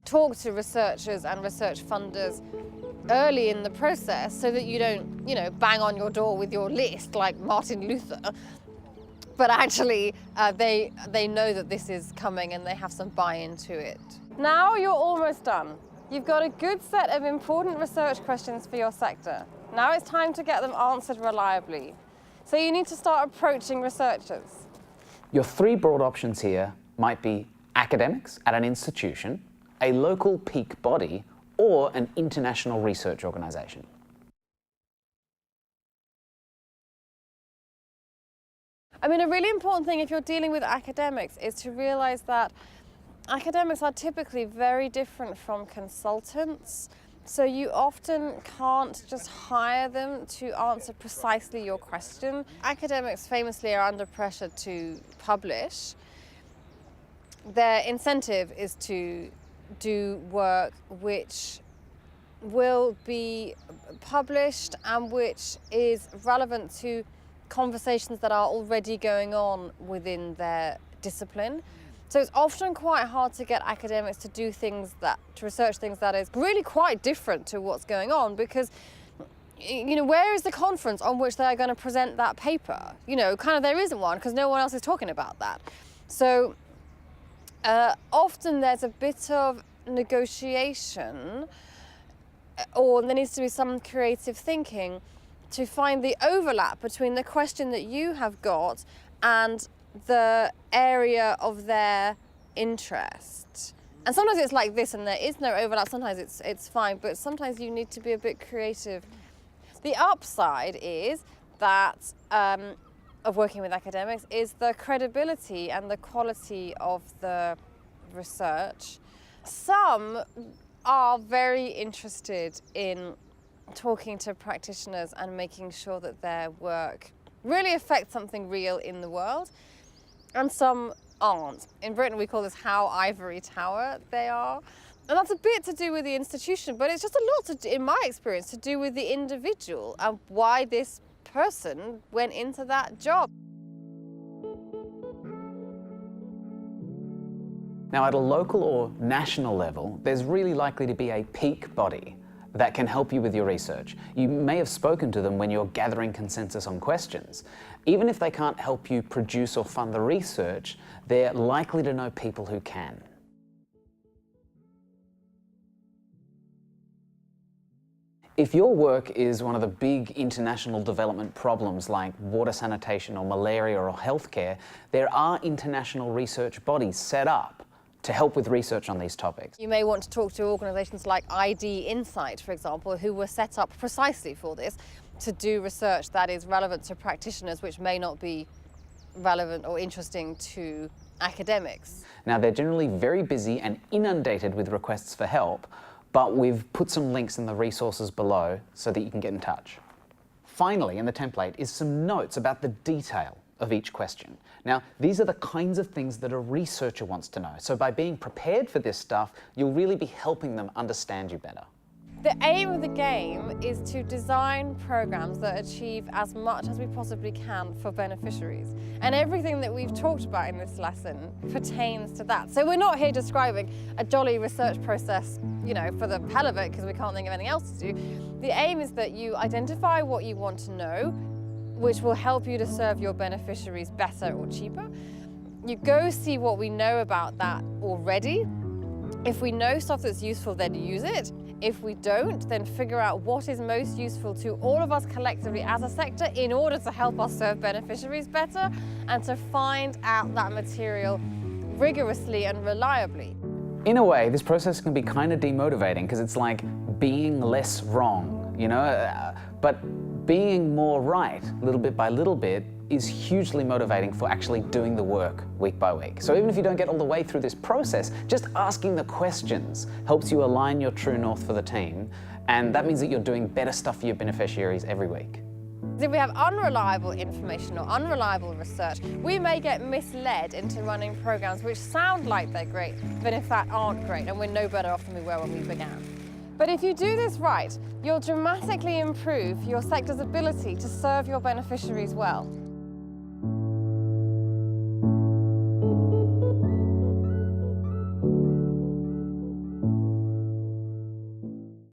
talk to researchers and research funders early in the process so that you don't, bang on your door with your list like Martin Luther. But actually, they know that this is coming and they have some buy-in to it. Now you're almost done. You've got a good set of important research questions for your sector. Now it's time to get them answered reliably. So you need to start approaching researchers. Your three broad options here might be academics at an institution, a local peak body, or an international research organisation. I mean, a really important thing if you're dealing with academics is to realise that academics are typically very different from consultants. So you often can't just hire them to answer precisely your question. Academics famously are under pressure to publish. Their incentive is to do work which will be published and which is relevant to conversations that are already going on within their discipline. So it's often quite hard to get academics to do to research things that is really quite different to what's going on, because, where is the conference on which they are going to present that paper? There isn't one because no one else is talking about that. So often there's a bit of negotiation, or there needs to be some creative thinking to find the overlap between the question that you have got and the area of their interest. And sometimes it's like this and there is no overlap, sometimes it's fine, but sometimes you need to be a bit creative. The upside is that of working with academics is the credibility and the quality of the research. Some are very interested in talking to practitioners and making sure that their work really affects something real in the world, and some aren't. In Britain we call this how ivory tower they are. And that's a bit to do with the institution, but it's just a lot, in my experience, to do with the individual and why this person went into that job. Now, at a local or national level, there's really likely to be a peak body that can help you with your research. You may have spoken to them when you're gathering consensus on questions. Even if they can't help you produce or fund the research, they're likely to know people who can. If your work is one of the big international development problems like water sanitation or malaria or healthcare, there are international research bodies set up to help with research on these topics. You may want to talk to organisations like ID Insight, for example, who were set up precisely for this, to do research that is relevant to practitioners which may not be relevant or interesting to academics. Now, they're generally very busy and inundated with requests for help, but we've put some links in the resources below so that you can get in touch. Finally, in the template is some notes about the detail of each question. Now, these are the kinds of things that a researcher wants to know. So by being prepared for this stuff, you'll really be helping them understand you better. The aim of the game is to design programs that achieve as much as we possibly can for beneficiaries. And everything that we've talked about in this lesson pertains to that. So we're not here describing a jolly research process, for the hell of it, because we can't think of anything else to do. The aim is that you identify what you want to know, which will help you to serve your beneficiaries better or cheaper. You go see what we know about that already. If we know stuff that's useful, then use it. If we don't, then figure out what is most useful to all of us collectively as a sector in order to help us serve beneficiaries better, and to find out that material rigorously and reliably. In a way, this process can be kind of demotivating because it's like being less wrong, but being more right, little bit by little bit, is hugely motivating for actually doing the work week by week. So even if you don't get all the way through this process, just asking the questions helps you align your true north for the team, and that means that you're doing better stuff for your beneficiaries every week. If we have unreliable information or unreliable research, we may get misled into running programs which sound like they're great, but in fact aren't great, and we're no better off than we were when we began. But if you do this right, you'll dramatically improve your sector's ability to serve your beneficiaries well.